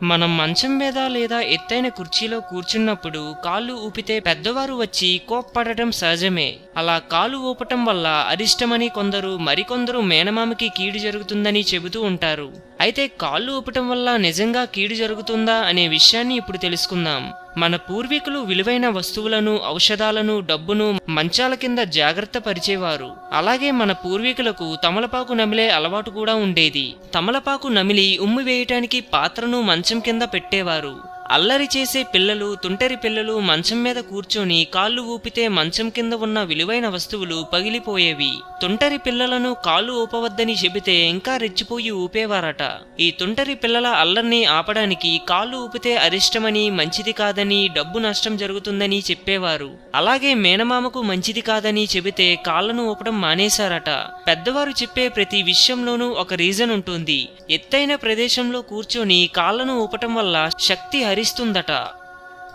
మనం మంచం మీద లేదా ఎత్తైన కుర్చీలో కూర్చున్నప్పుడు కాళ్ళు ఊపితే పెద్దవారు వచ్చి కోప్పడటం సహజమే. అలా కాలు ఊపటం వల్ల అరిష్టమని కొందరు, మరికొందరు మేనమామకి కీడు జరుగుతుందని చెబుతూ ఉంటారు. అయితే కాళ్ళు ఊపటం వల్ల నిజంగా కీడు జరుగుతుందా అనే విషయాన్ని ఇప్పుడు తెలుసుకుందాం. మన పూర్వీకులు విలువైన వస్తువులను, ఔషధాలను, డబ్బును మంచాల కింద జాగ్రత్త పరిచేవారు. అలాగే మన పూర్వీకులకు తమలపాకు నమిలే అలవాటు కూడా ఉండేది. తమలపాకు నమిలి ఉమ్మి వేయటానికి పాత్రను మంచం కింద పెట్టేవారు. అల్లరి చేసే పిల్లలు, తుంటరి పిల్లలు మంచం మీద కూర్చొని కాళ్ళు ఊపితే మంచం కింద ఉన్న విలువైన వస్తువులు పగిలిపోయేవి. తుంటరి పిల్లలను కాళ్ళు ఊపవద్దని చెబితే ఇంకా రెచ్చిపోయి ఊపేవారట. ఈ తుంటరి పిల్లల అల్లరిని ఆపడానికి కాళ్ళు ఊపితే అరిష్టమని, మంచిది కాదని, డబ్బు నష్టం జరుగుతుందని చెప్పేవారు. అలాగే మేనమామకు మంచిది కాదని చెబితే కాళ్ళను ఊపడం మానేశారట. పెద్దవారు చెప్పే ప్రతి విషయంలోనూ ఒక రీజన్ ఉంటుంది. ఎత్తైన ప్రదేశంలో కూర్చొని కాళ్ళను ఊపటం వల్ల శక్తి హరిస్తుందట.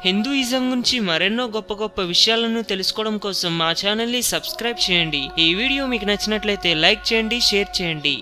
హిందూయిజం గురించి మరెన్నో గొప్ప గొప్ప విషయాలను తెలుసుకోవడం కోసం మా ఛానల్ని సబ్స్క్రైబ్ చేయండి. ఈ వీడియో మీకు నచ్చినట్లయితే లైక్ చేయండి, షేర్ చేయండి.